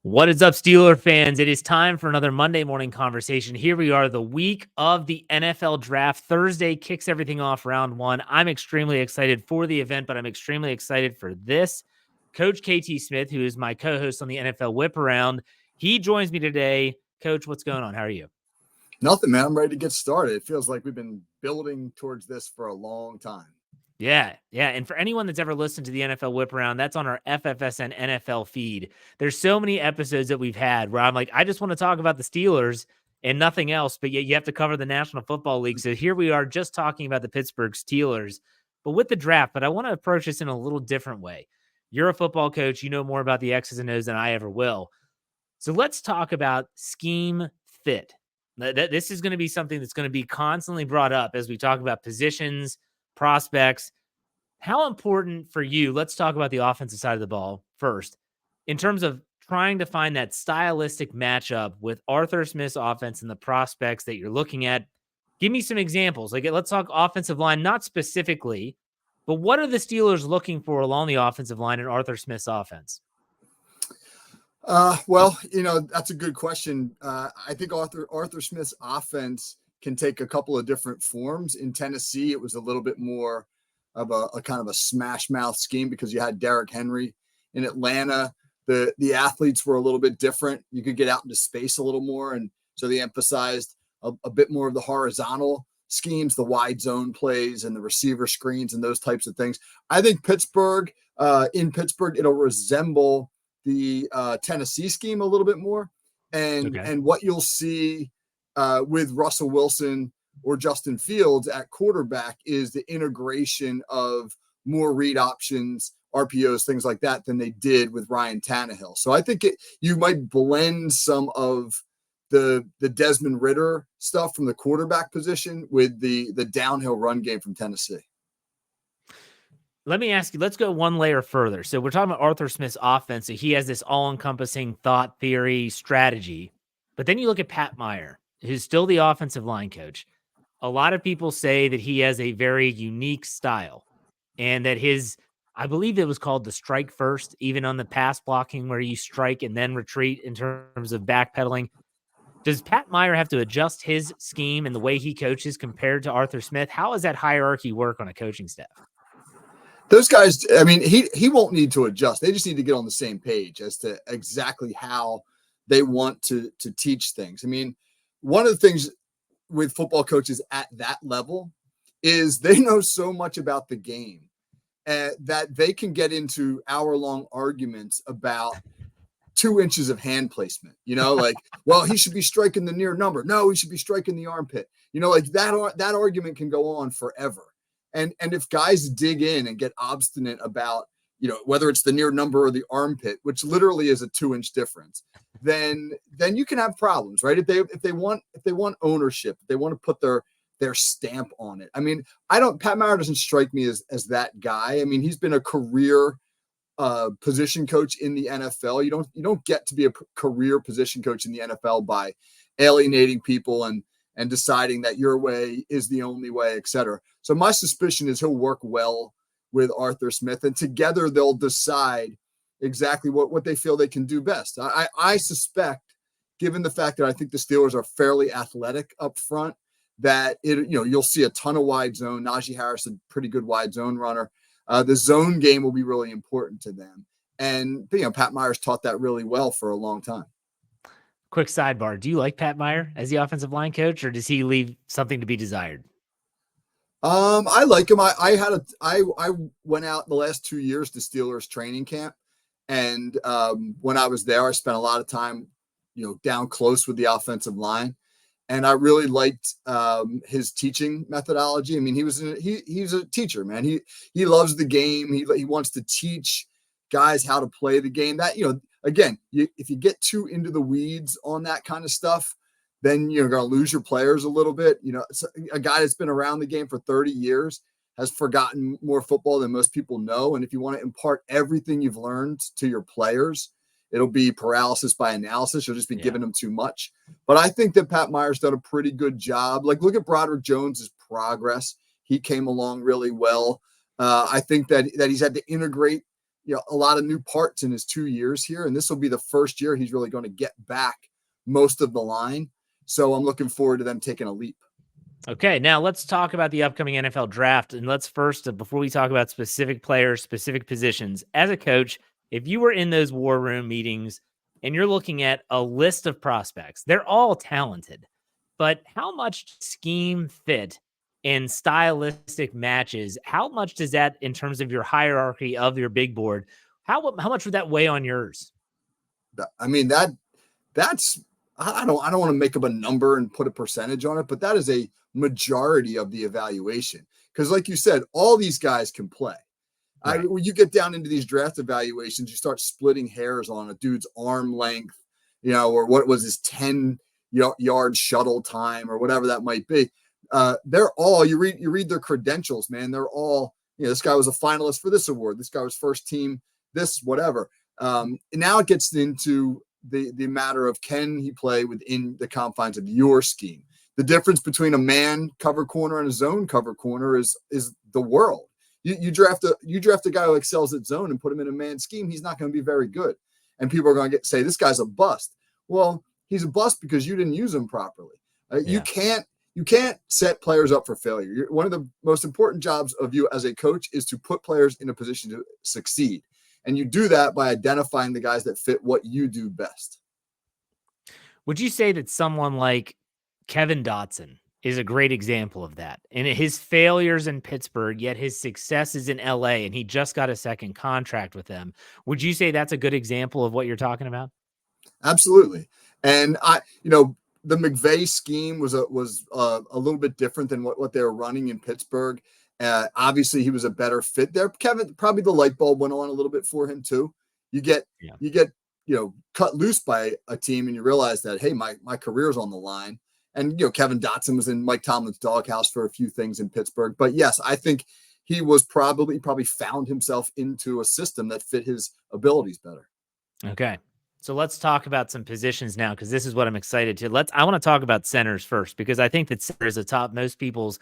What is up, Steeler fans? It is time for another Monday morning conversation. Here we are, the week of the NFL draft. Thursday kicks everything off round one. I'm extremely excited for the event, but I'm extremely excited for this. Coach KT Smith, who is my co-host on the NFL Whip Around, he joins me today. Coach, what's going on? How are you? Nothing, man. I'm ready to get started. It feels like we've been building towards this for a long time. Yeah. And for anyone that's ever listened to the NFL Whip Around, that's on our FFSN NFL feed. There's so many episodes that we've had where I'm like, I just want to talk about the Steelers and nothing else, but yet you have to cover the National Football League. So here we are just talking about the Pittsburgh Steelers, but with the draft. But I want to approach this in a little different way. You're a football coach. You know more about the X's and O's than I ever will. So let's talk about scheme fit. This is going to be something that's going to be constantly brought up as we talk about positions, prospects. How important for you, let's talk about the offensive side of the ball first, in terms of trying to find that stylistic matchup with Arthur Smith's offense and the prospects that you're looking at. Give me some examples. Like, let's talk offensive line, not specifically, but what are the Steelers looking for along the offensive line in Arthur Smith's offense? Well, that's a good question. I think Arthur Smith's offense can take a couple of different forms. In Tennessee, it was a little bit more of a kind of a smash mouth scheme because you had Derrick Henry. In Atlanta, the athletes were a little bit different. You could get out into space a little more. And so they emphasized a bit more of the horizontal schemes, the wide zone plays and the receiver screens and those types of things. I think in Pittsburgh, it'll resemble the Tennessee scheme a little bit more. And what you'll see with Russell Wilson or Justin Fields at quarterback is the integration of more read options, RPOs, things like that than they did with Ryan Tannehill. So I think you might blend some of the Desmond Ridder stuff from the quarterback position with the downhill run game from Tennessee. Let me ask you, let's go one layer further. So we're talking about Arthur Smith's offense. So he has this all-encompassing thought, theory, strategy. But then you look at Pat Meyer, who's still the offensive line coach. A lot of people say that he has a very unique style and that I believe it was called the strike first, even on the pass blocking where you strike and then retreat in terms of backpedaling. Does Pat Meyer have to adjust his scheme and the way he coaches compared to Arthur Smith? How does that hierarchy work on a coaching staff? Those guys, I mean, he won't need to adjust. They just need to get on the same page as to exactly how they want to teach things. I mean, one of the things with football coaches at that level is they know so much about the game that they can get into hour-long arguments about 2 inches of hand placement, like, well, he should be striking the near number. No, he should be striking the armpit. Like that argument can go on forever. And if guys dig in and get obstinate about, whether it's the near number or the armpit, which literally is a 2-inch difference, then you can have problems, right? If they want ownership, if they want to put their stamp on it. I mean, Pat Meyer doesn't strike me as that guy. I mean, he's been a career position coach in the NFL. You don't get to be a career position coach in the NFL by alienating people and deciding that your way is the only way, et cetera. So my suspicion is he'll work well with Arthur Smith, and together they'll decide exactly what they feel they can do best. I suspect, given the fact that I think the Steelers are fairly athletic up front, that you'll see a ton of wide zone. Najee Harris, a pretty good wide zone runner. The zone game will be really important to them. And Pat Meyer's taught that really well for a long time. Quick sidebar. Do you like Pat Meyer as the offensive line coach, or does he leave something to be desired? I like him. I went out the last 2 years to Steelers training camp. And when I was there, I spent a lot of time, down close with the offensive line. And I really liked his teaching methodology. I mean, he's a teacher, man. He loves the game. He wants to teach guys how to play the game. That, again, if you get too into the weeds on that kind of stuff, then you're going to lose your players a little bit. A guy that's been around the game for 30 years has forgotten more football than most people know. And if you want to impart everything you've learned to your players, it'll be paralysis by analysis. You'll just be giving them too much. But I think that Pat Meyer's done a pretty good job. Like, look at Broderick Jones's progress. He came along really well. I think that he's had to integrate a lot of new parts in his 2 years here. And this will be the first year he's really going to get back most of the line. So I'm looking forward to them taking a leap. Okay, now let's talk about the upcoming NFL draft. And let's first, before we talk about specific players, specific positions, as a coach, if you were in those war room meetings and you're looking at a list of prospects, they're all talented, but how much scheme fit and stylistic matches, how much does that, in terms of your hierarchy of your big board, how much would that weigh on yours? I mean, that's, I don't want to make up a number and put a percentage on it, but that is a majority of the evaluation. Because like you said, all these guys can play. Right. When you get down into these draft evaluations, you start splitting hairs on a dude's arm length, or what was his 10-yard shuttle time or whatever that might be. They're all, you read their credentials, man. They're all, this guy was a finalist for this award. This guy was first team, this, whatever. And now it gets into the matter of, can he play within the confines of your scheme? The difference between a man cover corner and a zone cover corner is the world. You draft a guy who excels at zone and put him in a man scheme, he's not going to be very good. And people are going to say, this guy's a bust. Well, he's a bust because you didn't use him properly. You can't set players up for failure. One of the most important jobs of you as a coach is to put players in a position to succeed. And you do that by identifying the guys that fit what you do best. Would you say that someone like Kevin Dotson is a great example of that? And his failures in Pittsburgh, yet his successes in LA, and he just got a second contract with them. Would you say that's a good example of what you're talking about? Absolutely. And the McVay scheme was a little bit different than what they were running in Pittsburgh. Obviously he was a better fit there. Kevin, probably the light bulb went on a little bit for him too. You get cut loose by a team and you realize that, hey, my career's on the line. And, Kevin Dotson was in Mike Tomlin's doghouse for a few things in Pittsburgh. But yes, I think he was probably found himself into a system that fit his abilities better. Okay. So let's talk about some positions now, because this is what I'm excited to. I want to talk about centers first, because I think that center is atop most people's,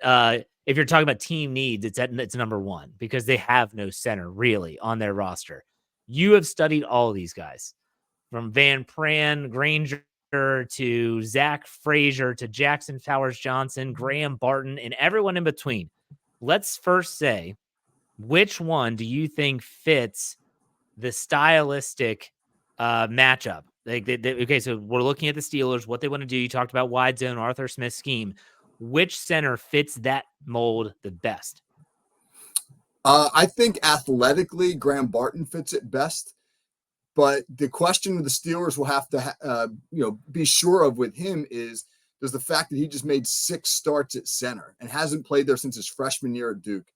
if you're talking about team needs, it's number one, because they have no center really on their roster. You have studied all of these guys, from Van Pran, Granger, to Zach Frazier, to Jackson Powers Johnson, Graham Barton, and everyone in between. Let's first say, which one do you think fits the stylistic matchup? Okay, so we're looking at the Steelers, what they want to do. You talked about wide zone, Arthur Smith scheme. Which center fits that mold the best? I think athletically, Graham Barton fits it best. But the question the Steelers will have to, be sure of with him is, does the fact that he just made 6 starts at center and hasn't played there since his freshman year at Duke,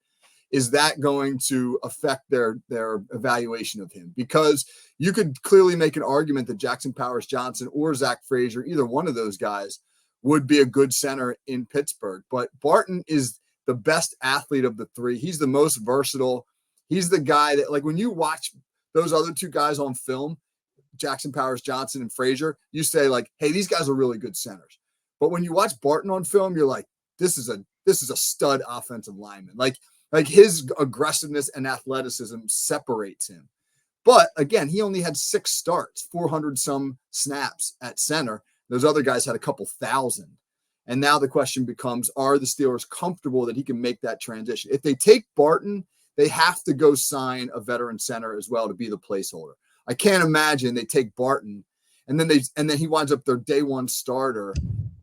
is that going to affect their evaluation of him? Because you could clearly make an argument that Jackson Powers Johnson or Zach Frazier, either one of those guys, would be a good center in Pittsburgh. But Barton is the best athlete of the three. He's the most versatile. He's the guy that, like, when you watch those other two guys on film, Jackson Powers Johnson and Frazier, you say, like, hey, these guys are really good centers. But when you watch Barton on film, you're like, this is a stud offensive lineman. Like his aggressiveness and athleticism separates him. But again, he only had 6 starts, 400 some snaps at center. Those other guys had a couple thousand. And now the question becomes, are the Steelers comfortable that he can make that transition? If they take Barton, they have to go sign a veteran center as well to be the placeholder. I can't imagine they take Barton and then he winds up their day one starter,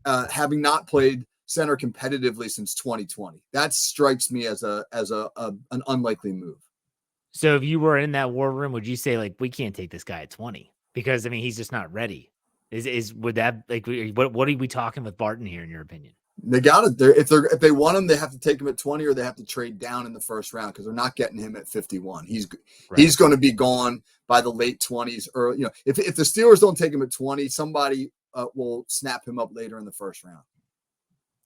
having not played center competitively since 2020. That strikes me as an unlikely move. So if you were in that war room, would you say, like, we can't take this guy at 20 because, I mean, he's just not ready? Would that, like, what are we talking with Barton here, in your opinion? They got it there. If they want him, they have to take him at 20, or they have to trade down in the first round, because they're not getting him at 51. He's going to be gone by the late 20s. Or, if the Steelers don't take him at 20, somebody will snap him up later in the first round.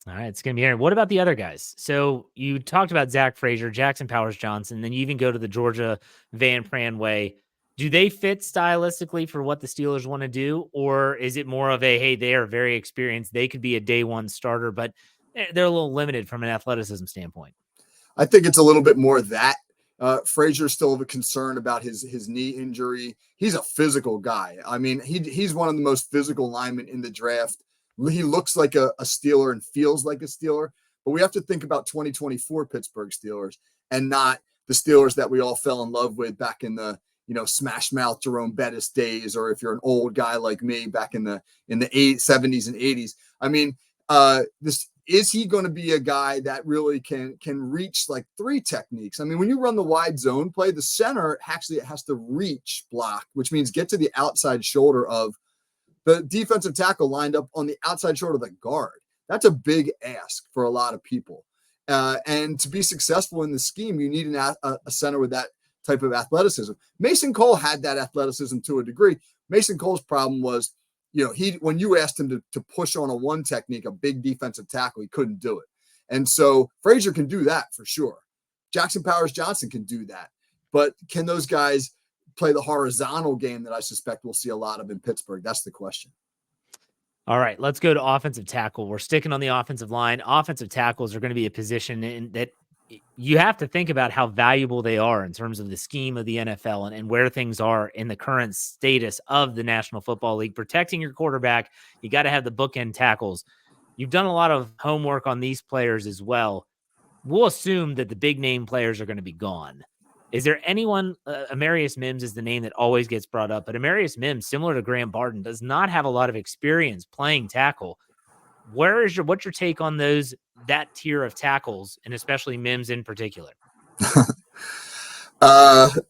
All right, it's going to be here. What about the other guys? So you talked about Zach Frazier, Jackson Powers Johnson, then you even go to the Georgia Van Pran way. Do they fit stylistically for what the Steelers want to do? Or is it more of a, hey, they are very experienced, they could be a day one starter, but they're a little limited from an athleticism standpoint? I think it's a little bit more of that. Frazier's still a concern about his knee injury. He's a physical guy. I mean, he's one of the most physical linemen in the draft. He looks like a Steeler and feels like a Steeler. But we have to think about 2024 Pittsburgh Steelers and not the Steelers that we all fell in love with back in the smash mouth Jerome Bettis days, or if you're an old guy like me back in the 70s and 80s. I mean, is he going to be a guy that really can reach like three techniques? I mean, when you run the wide zone play, the center actually has to reach block, which means get to the outside shoulder of the defensive tackle lined up on the outside shoulder of the guard. That's a big ask for a lot of people. And to be successful in the scheme, you need a center with that type of athleticism. Mason Cole had that athleticism to a degree. Mason Cole's problem was, when you asked him to push on a one technique, a big defensive tackle, he couldn't do it. And so Frazier can do that for sure. Jackson Powers Johnson can do that. But can those guys play the horizontal game that I suspect we'll see a lot of in Pittsburgh? That's the question. All right, let's go to offensive tackle. We're sticking on the offensive line. Offensive tackles are going to be a position that you have to think about how valuable they are in terms of the scheme of the NFL and where things are in the current status of the National Football League. Protecting your quarterback, you got to have the bookend tackles. You've done a lot of homework on these players as well. We'll assume that the big name players are going to be gone. Is there anyone, Amarius Mims is the name that always gets brought up, but Amarius Mims, similar to Graham Barton, does not have a lot of experience playing tackle. What's your take on that tier of tackles, and especially Mims in particular?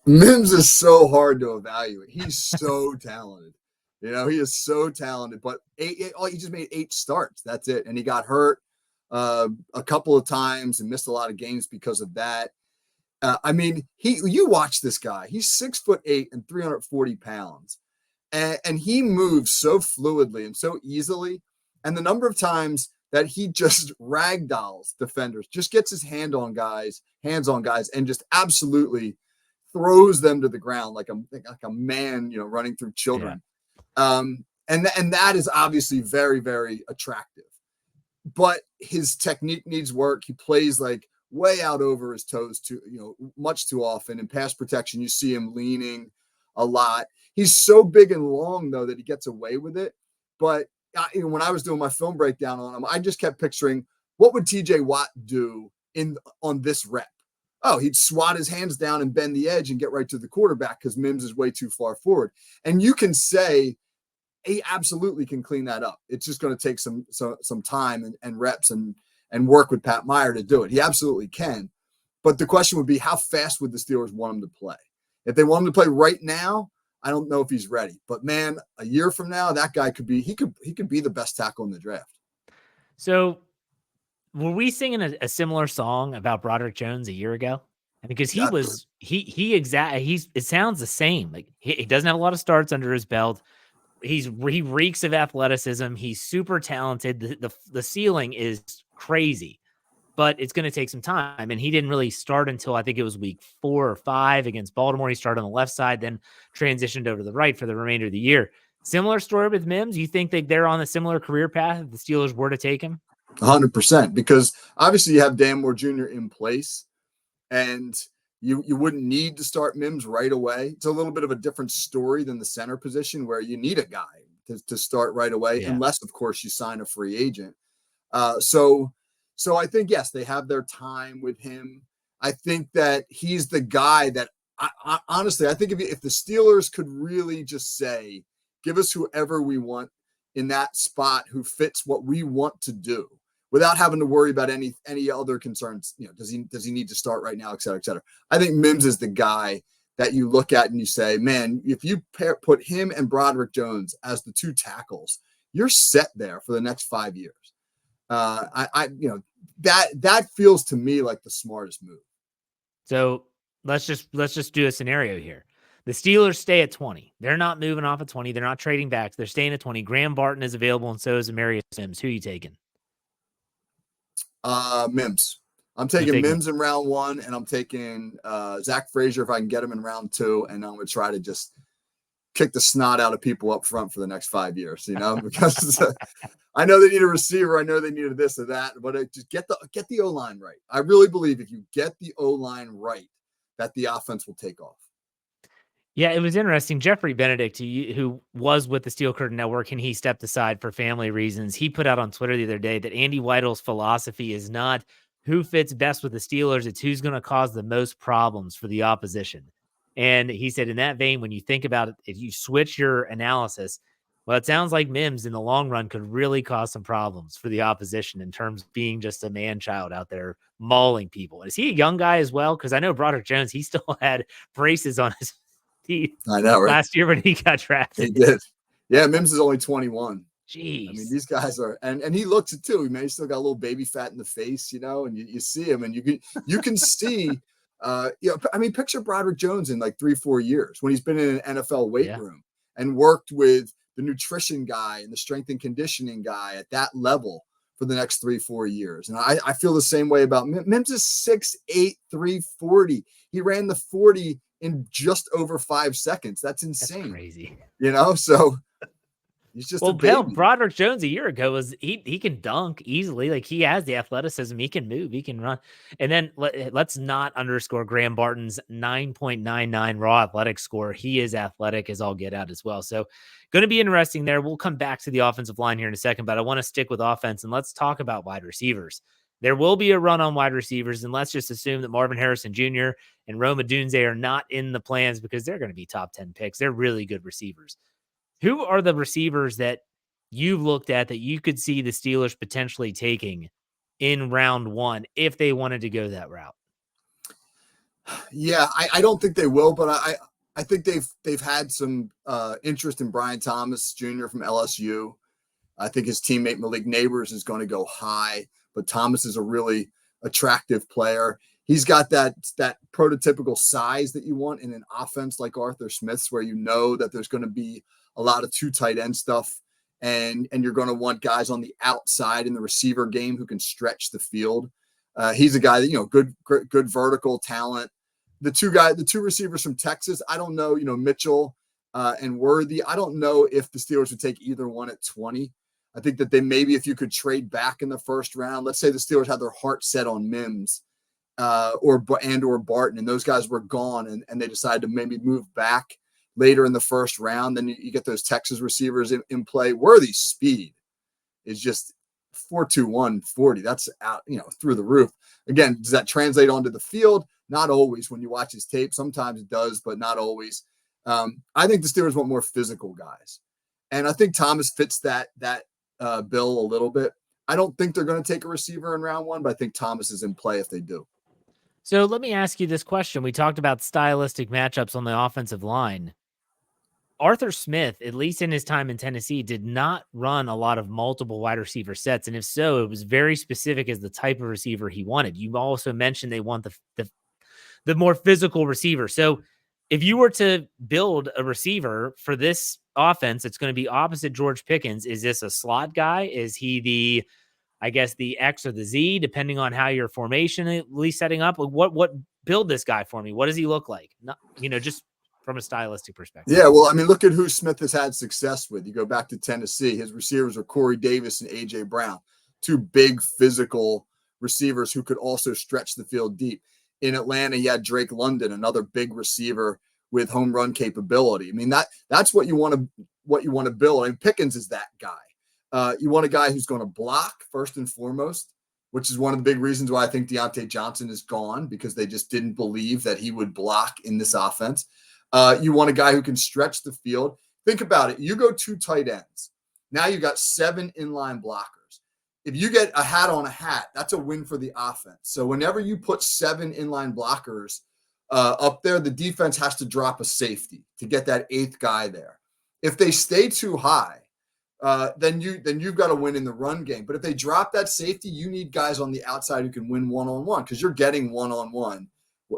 Mims is so hard to evaluate. He's so talented. He is so talented, but he just made 8 starts. That's it. And he got hurt a couple of times and missed a lot of games because of that. I mean, you watch this guy. He's 6'8" and 340 pounds, and he moves so fluidly and so easily. And the number of times that he just ragdolls defenders, just gets his hands on guys, and just absolutely throws them to the ground like a man, running through children. Yeah. And that is obviously very, very attractive. But his technique needs work. He plays like way out over his toes much too often. In pass protection, you see him leaning a lot. He's so big and long though that he gets away with it. But when I was doing my film breakdown on him, I just kept picturing, what would TJ Watt do on this rep? Oh, he'd swat his hands down and bend the edge and get right to the quarterback because Mims is way too far forward. And you can say he absolutely can clean that up. It's just going to take some time and reps and work with Pat Meyer to do it. He absolutely can. But the question would be, how fast would the Steelers want him to play? If they want him to play right now, I don't know if he's ready. But man, a year from now, that guy could be the best tackle in the draft. So were we singing a similar song about Broderick Jones a year ago? Because it sounds the same. Like he doesn't have a lot of starts under his belt. He reeks of athleticism. He's super talented. The ceiling is crazy, but it's going to take some time. And he didn't really start until I think it was week 4 or 5 against Baltimore. He started on the left side, then transitioned over to the right for the remainder of the year. Similar story with Mims. You think that they're on a similar career path if the Steelers were to take him? 100%, because obviously you have Dan Moore Jr. in place, and you wouldn't need to start Mims right away. It's a little bit of a different story than the center position where you need a guy to start right away, unless, of course, you sign a free agent. So I think, yes, they have their time with him. I think that he's the guy that honestly, I think if the Steelers could really just say, give us whoever we want in that spot who fits what we want to do without having to worry about any other concerns, does he need to start right now, et cetera, et cetera. I think Mims is the guy that you look at and you say, man, if you put him and Broderick Jones as the 2 tackles, you're set there for the next 5 years. That feels to me like the smartest move. So let's just do a scenario here. The Steelers stay at 20. They're not moving off at 20. They're not trading back. They're staying at 20. Graham Barton is available, and so is Amarius Mims. Who are you taking? Mims. I'm taking Mims in round 1, and I'm taking Zach Frazier if I can get him in round 2, and I'm going to try to just kick the snot out of people up front for the next 5 years, because I know they need a receiver. I know they needed this or that, but just get the O-line right. I really believe if you get the O-line right, that the offense will take off. Yeah, it was interesting. Jeffrey Benedict, who was with the Steel Curtain Network and he stepped aside for family reasons, he put out on Twitter the other day that Andy Weidl's philosophy is not who fits best with the Steelers, it's who's going to cause the most problems for the opposition. And he said, in that vein, when you think about it, if you switch your analysis, well, it sounds like Mims in the long run could really cause some problems for the opposition in terms of being just a man-child out there mauling people. Is he a young guy as well? Because I know Broderick Jones, he still had braces on his I know, right? last year when he got drafted. He did. Yeah, Mims is only 21. Jeez. I mean, these guys are, and he looks it too. He's still got a little baby fat in the face, and you see him, and you can see, I mean, picture Broderick Jones in like 3-4 years when he's been in an NFL weight room and worked with the nutrition guy and the strength and conditioning guy at that level for the next 3-4 years. And I feel the same way about Mims. Is 6'8", 340. He ran the 40 in just over 5 seconds. That's insane. That's crazy. So he's just a baby. Broderick Jones a year ago was he can dunk easily. Like, he has the athleticism. He can move. He can run. And then let's not underscore Graham Barton's 9.99 raw athletic score. He is athletic as all get out as well. So going to be interesting there. We'll come back to the offensive line here in a second, but I want to stick with offense and let's talk about wide receivers. There will be a run on wide receivers, and let's just assume that Marvin Harrison Jr. and Rome Odunze are not in the plans because they're going to be top 10 picks. They're really good receivers. Who are the receivers that you've looked at that you could see the Steelers potentially taking in round 1 if they wanted to go that route? Yeah, I don't think they will, but I think they've had some interest in Brian Thomas Jr. from LSU. I think his teammate Malik Neighbors is going to go high, but Thomas is a really attractive player. He's got that prototypical size that you want in an offense like Arthur Smith's, where you know that there's going to be a lot of 2 tight end stuff, and you're going to want guys on the outside in the receiver game who can stretch the field. He's a guy that, good vertical talent. The two receivers from Texas, I don't know, Mitchell and Worthy. I don't know if the Steelers would take either one at 20. I think that maybe if you could trade back in the first round, let's say the Steelers had their heart set on Mims or Barton, and those guys were gone, and they decided to maybe move back later in the first round, then you get those Texas receivers in play. Worthy's speed is just 4.21 40. That's out, through the roof. Again, does that translate onto the field? Not always. When you watch his tape, sometimes it does, but not always. I think the Steelers want more physical guys, and I think Thomas fits that bill a little bit. I don't think they're going to take a receiver in round 1, but I think Thomas is in play if they do. So let me ask you this question. We talked about stylistic matchups on the offensive line. Arthur Smith, at least in his time in Tennessee, did not run a lot of multiple wide receiver sets. And if so, it was very specific as the type of receiver he wanted. You also mentioned they want the more physical receiver. So if you were to build a receiver for this offense, it's going to be opposite George Pickens. Is this a slot guy? Is he the X or the Z, depending on how your formation at least setting up? What build this guy for me? What does he look like? Not, just from a stylistic perspective. Yeah, well, I mean, look at who Smith has had success with. You go back to Tennessee, his receivers are Corey Davis and A.J. Brown, 2 big physical receivers who could also stretch the field deep. In Atlanta, he had Drake London, another big receiver with home run capability. I mean, that's what you want to build. I mean, Pickens is that guy. You want a guy who's going to block first and foremost, which is one of the big reasons why I think Deontay Johnson is gone, because they just didn't believe that he would block in this offense. You want a guy who can stretch the field. Think about it. You go 2 tight ends. Now you got 7 inline blockers. If you get a hat on a hat, that's a win for the offense. So whenever you put 7 inline blockers up there, the defense has to drop a safety to get that 8th guy there. If they stay too high, then you've got to win in the run game. But if they drop that safety, you need guys on the outside who can win one-on-one, because you're getting one-on-one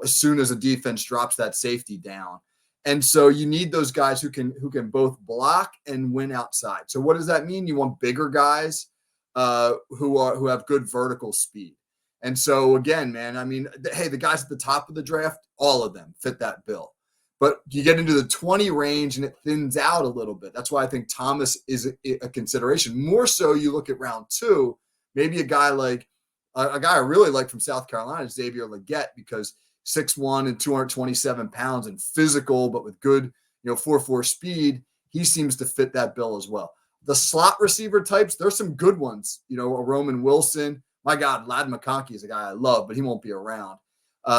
as soon as a defense drops that safety down. And so you need those guys who can both block and win outside. So what does that mean? You want bigger guys who have good vertical speed. And so again, man, I mean, hey, the guys at the top of the draft, all of them fit that bill. But you get into the 20 range and it thins out a little bit. That's why I think Thomas is a consideration. More so, you look at round 2, maybe a guy like a guy I really like from South Carolina, Xavier Legette, because 6'1" and 227 pounds and physical, but with good, 4.4 speed, he seems to fit that bill as well. The slot receiver types, there's some good ones, a Roman Wilson. My God, Ladd McConkey is a guy I love, but he won't be around.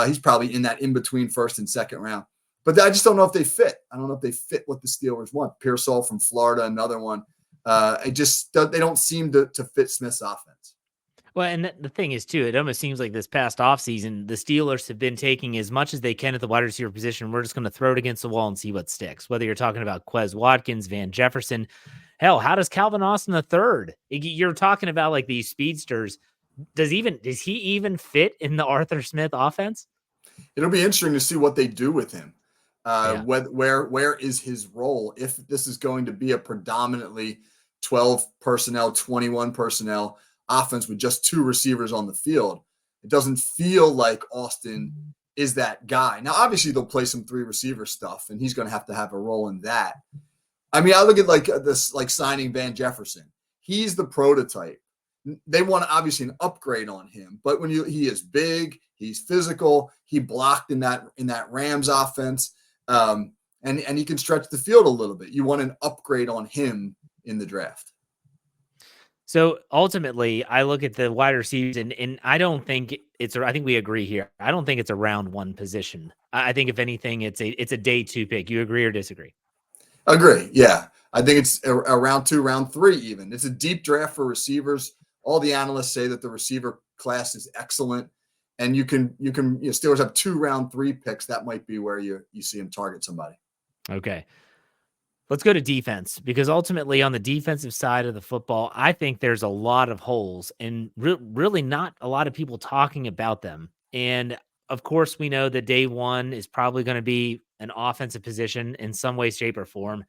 He's probably in that in-between first and second round. But I just don't know if they fit. I don't know if they fit what the Steelers want. Pearsall from Florida, another one. They don't seem to fit Smith's offense. Well, and the thing is, too, it almost seems like this past offseason, the Steelers have been taking as much as they can at the wide receiver position. We're just going to throw it against the wall and see what sticks. Whether you're talking about Quez Watkins, Van Jefferson, hell, how does Calvin Austin III? You're talking about like these speedsters. Does he even fit in the Arthur Smith offense? It'll be interesting to see what they do with him. Yeah. Where is his role? If this is going to be a predominantly 12 personnel, 21 personnel offense with just 2 receivers on the field, it doesn't feel like Austin is that guy. Now, obviously, they'll play some 3 receiver stuff, and he's going to have a role in that. I mean, I look at this signing Van Jefferson. He's the prototype. They want obviously an upgrade on him, but he is big, he's physical, he blocked in that Rams offense, and he can stretch the field a little bit. You want an upgrade on him in the draft. So ultimately, I look at the wide receivers, and I don't think I think we agree here. I don't think it's a round 1 position. I think if anything, it's a day 2 pick. You agree or disagree? Agree. Yeah, I think it's a round 2, round 3 even. It's a deep draft for receivers. All the analysts say that the receiver class is excellent, and you can Steelers have 2 round 3 picks. That might be where you see him target somebody. Okay. Let's go to defense, because ultimately on the defensive side of the football, I think there's a lot of holes and really not a lot of people talking about them. And of course, we know that day 1 is probably going to be an offensive position in some way, shape, or form.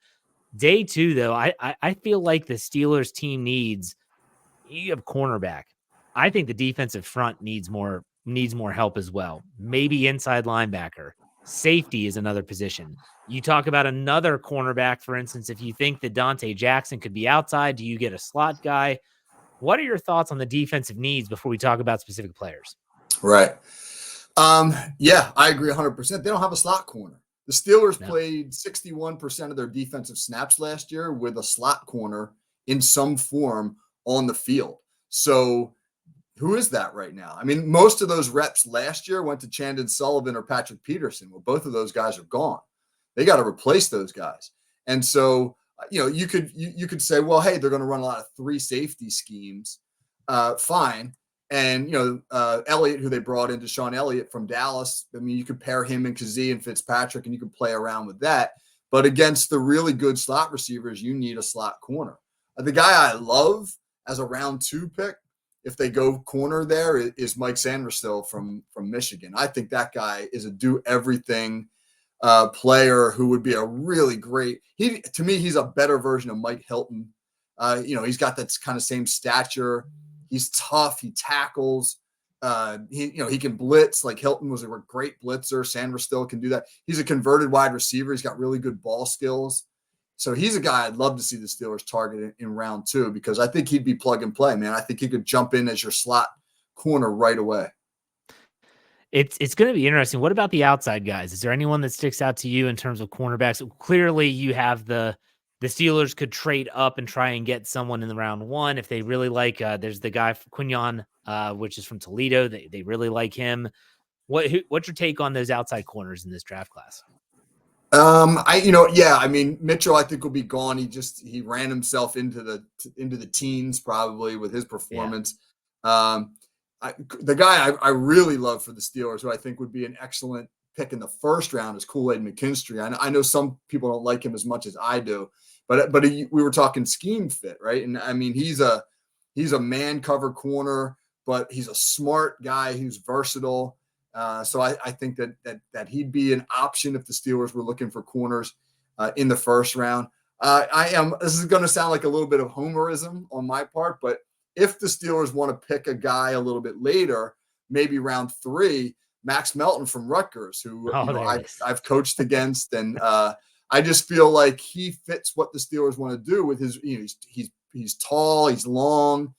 Day 2, though, I feel like the Steelers team you have cornerback. I think the defensive front needs more help as well. Maybe inside linebacker. Safety is another position. You talk about another cornerback, for instance, if you think that Dante Jackson could be outside, do you get a slot guy? What are your thoughts on the defensive needs before we talk about specific players? Right. Yeah, I agree 100%. They don't have a slot corner. The Steelers played 61% of their defensive snaps last year with a slot corner in some form on the field. So who is that right now? I mean, most of those reps last year went to Chandon Sullivan or Patrick Peterson. Well, both of those guys are gone. They got to replace those guys. And so, you could say, well, hey, they're going to run a lot of 3 safety schemes. Fine. And, Elliott, who they brought in, Deshaun Elliott from Dallas. I mean, you could pair him and Kazee and Fitzpatrick, and you can play around with that. But against the really good slot receivers, you need a slot corner. The guy I love as a round 2 pick, if they go corner there, is Mike Sanderstill from Michigan. I think that guy is a do-everything player who would be a really great – to me, he's a better version of Mike Hilton. He's got that kind of same stature. He's tough. He tackles. He can blitz. Like Hilton was a great blitzer. Sanderstill can do that. He's a converted wide receiver. He's got really good ball skills. So he's a guy I'd love to see the Steelers target in round 2, because I think he'd be plug and play, man. I think he could jump in as your slot corner right away. It's going to be interesting. What about the outside guys? Is there anyone that sticks out to you in terms of cornerbacks? Clearly, you have the Steelers could trade up and try and get someone in the round 1 if they really like. There's the guy Quinyon, which is from Toledo. They really like him. What's your take on those outside corners in this draft class? I mean, Mitchell, I think will be gone. He ran himself into the teens probably with his performance. Yeah. The guy I really love for the Steelers, who I think would be an excellent pick in the first round, is Kool-Aid McKinstry. I know some people don't like him as much as I do, but we were talking scheme fit, right? And I mean, he's a man cover corner, but he's a smart guy who's versatile. So I think that he'd be an option if the Steelers were looking for corners in the first round. This is going to sound like a little bit of homerism on my part, but if the Steelers want to pick a guy a little bit later, maybe round 3, Max Melton from Rutgers, who I've coached against, and I just feel like he fits what the Steelers want to do with his. He's tall, he's long,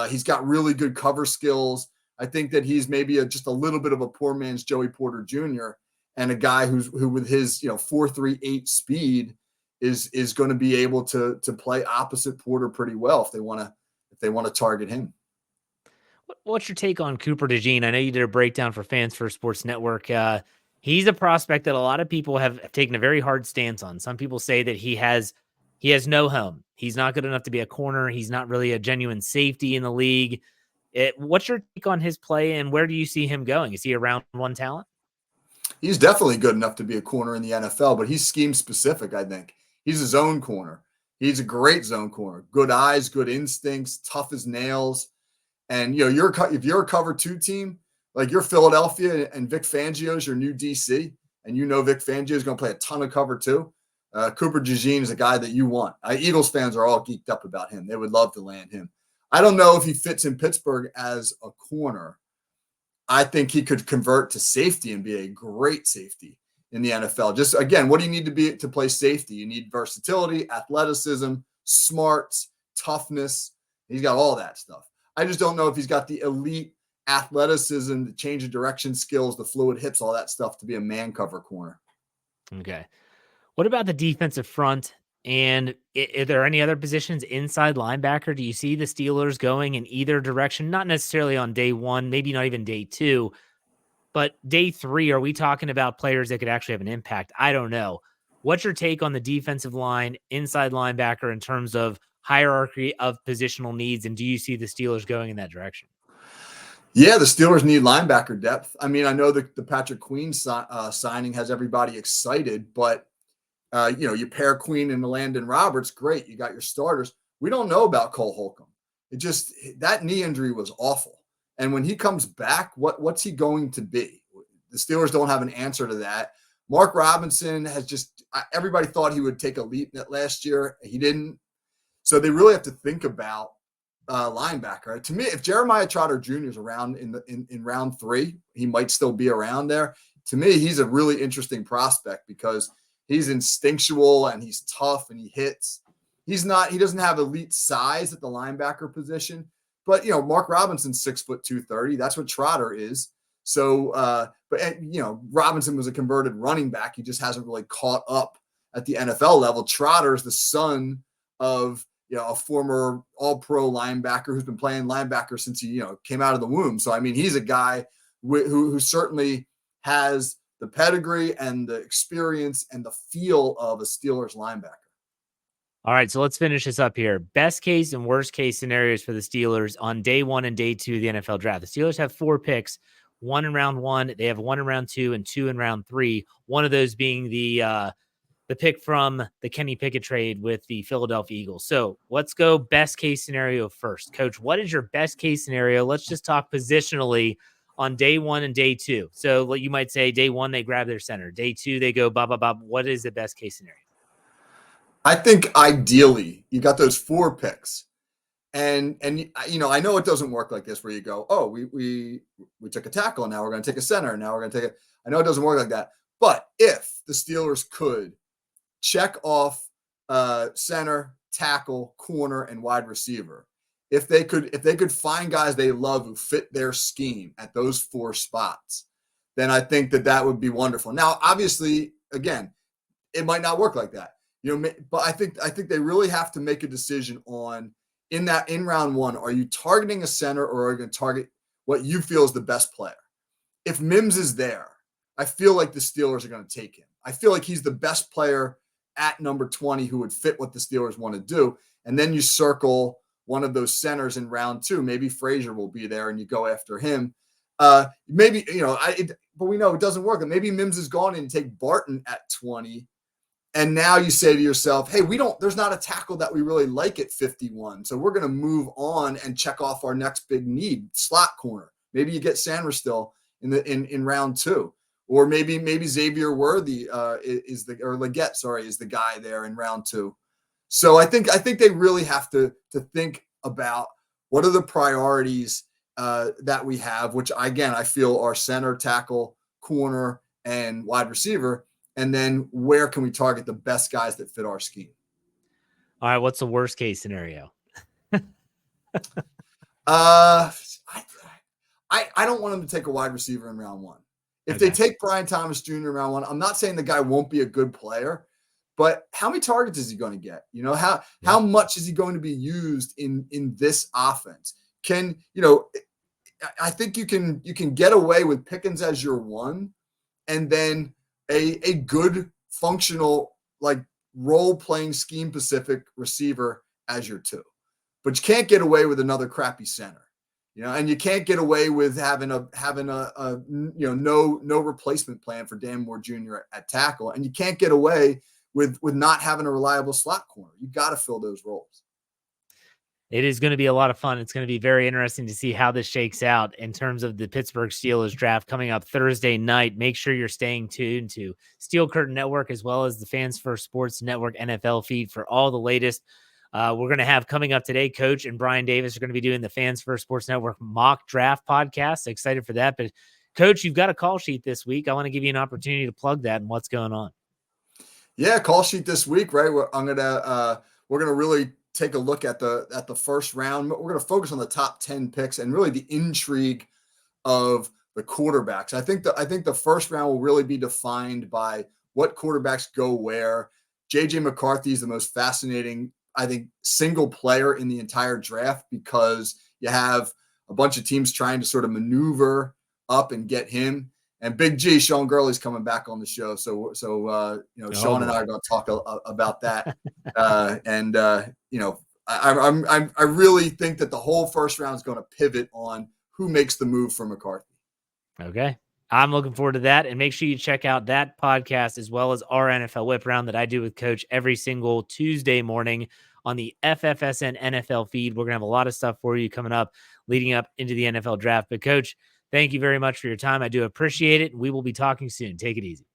he's got really good cover skills. I think that he's maybe just a little bit of a poor man's Joey Porter Jr. and a guy who with his 4.38 speed is going to be able to play opposite Porter pretty well if they want to target him. What's your take on Cooper DeJean? I know you did a breakdown for Fans First Sports Network. He's a prospect that a lot of people have taken a very hard stance on. Some people say that he has no home. He's not good enough to be a corner. He's not really a genuine safety in the league. What's your take on his play, and where do you see him going? Is he a round one talent? He's definitely good enough to be a corner in the NFL, but he's scheme specific, I think. He's a zone corner. He's a great zone corner. Good eyes, good instincts, tough as nails. And if you're a cover 2 team, like you're Philadelphia and Vic Fangio is your new DC, and Vic Fangio is going to play a ton of cover 2. Cooper DeJean is a guy that you want. Eagles fans are all geeked up about him. They would love to land him. I don't know if he fits in Pittsburgh as a corner. I think he could convert to safety and be a great safety in the NFL. Just again, what do you need to play safety? You need versatility, athleticism, smarts, toughness. He's got all that stuff. I just don't know if he's got the elite athleticism, the change of direction skills, the fluid hips, all that stuff to be a man cover corner. Okay. What about the defensive front? And are there any other positions inside linebacker? Do you see the Steelers going in either direction? Not necessarily on day 1, maybe not even day 2, but day 3, are we talking about players that could actually have an impact? I don't know. What's your take on the defensive line, inside linebacker in terms of hierarchy of positional needs? And do you see the Steelers going in that direction? Yeah, the Steelers need linebacker depth. I mean, I know the Patrick Queen signing has everybody excited, but you pair Queen and Landon Roberts, great. You got your starters. We don't know about Cole Holcomb. That knee injury was awful. And when he comes back, what's he going to be? The Steelers don't have an answer to that. Mark Robinson everybody thought he would take a leap last year. He didn't. So they really have to think about linebacker. To me, if Jeremiah Trotter Jr. is around in round 3, he might still be around there. To me, he's a really interesting prospect because he's instinctual and he's tough and he hits. He doesn't have elite size at the linebacker position, but Mark Robinson's 6'2", 230. That's what Trotter is. So, Robinson was a converted running back. He just hasn't really caught up at the NFL level. Trotter is the son of a former all-pro linebacker who's been playing linebacker since he came out of the womb. So I mean, he's a guy who certainly has the pedigree and the experience and the feel of a Steelers linebacker. All right, so let's finish this up here. Best case and worst case scenarios for the Steelers on day 1 and day 2 of the NFL draft. The Steelers have 4 picks, 1 in round 1. They have 1 in round 2 and 2 in round 3. One of those being the pick from the Kenny Pickett trade with the Philadelphia Eagles. So let's go best case scenario first. Coach, what is your best case scenario? Let's just talk positionally on day 1 and day 2. So you might say day 1, they grab their center. Day 2, they go blah, blah, blah. What is the best case scenario? I think ideally you got those 4 picks. And I know it doesn't work like this where you go, oh, we took a tackle. Now we're going to take a center. Now we're going to take I know it doesn't work like that. But if the Steelers could check off center, tackle, corner, and wide receiver, if they could find guys they love who fit their scheme at those 4 spots, then I think that would be wonderful. Now, obviously, again, it might not work like that, but I think they really have to make a decision on in round 1, are you targeting a center or are you going to target what you feel is the best player? If Mims is there, I feel like the Steelers are going to take him. I feel like he's the best player at number 20 who would fit what the Steelers want to do. And then you circle one of those centers in round 2. Maybe Frazier will be there and you go after him. But we know it doesn't work. And maybe Mims is gone and take Barton at 20. And now you say to yourself, hey, there's not a tackle that we really like at 51. So we're going to move on and check off our next big need, slot corner. Maybe you get Sanders still in round 2. Or maybe Xavier Worthy is the guy there in round 2. So I think they really have to think about what are the priorities that we have, which again I feel are center, tackle, corner, and wide receiver, and then where can we target the best guys that fit our scheme. All right, what's the worst case scenario? I don't want them to take a wide receiver in round 1. If Okay. they take Brian Thomas Jr. in round 1, I'm not saying the guy won't be a good player, but how many targets is he going to get? How much is he going to be used in this offense? I think you can get away with Pickens as your 1, and then a good functional, like, role playing scheme specific receiver as your 2. But you can't get away with another crappy center. And you can't get away with having a no replacement plan for Dan Moore Jr. at tackle, and you can't get away with not having a reliable slot corner. You got to fill those roles. It is going to be a lot of fun. It's going to be very interesting to see how this shakes out in terms of the Pittsburgh Steelers draft coming up Thursday night. Make sure you're staying tuned to Steel Curtain Network as well as the Fans First Sports Network NFL feed for all the latest. We're going to have coming up today, Coach and Brian Davis are going to be doing the Fans First Sports Network mock draft podcast. Excited for that. But Coach, you've got a call sheet this week. I want to give you an opportunity to plug that and what's going on. Yeah, call sheet this week, right? We're going to really take a look at the first round. We're going to focus on the top 10 picks and really the intrigue of the quarterbacks. I think the first round will really be defined by what quarterbacks go where. JJ McCarthy is the most fascinating, I think, single player in the entire draft because you have a bunch of teams trying to sort of maneuver up and get him. And Big G, Sean Gurley's coming back on the show. So Sean and I are going to talk about that. I really think that the whole first round is going to pivot on who makes the move for McCarthy. Okay. I'm looking forward to that. And make sure you check out that podcast as well as our NFL Whip Round that I do with Coach every single Tuesday morning on the FFSN NFL feed. We're going to have a lot of stuff for you coming up, leading up into the NFL draft. But Coach, thank you very much for your time. I do appreciate it. We will be talking soon. Take it easy.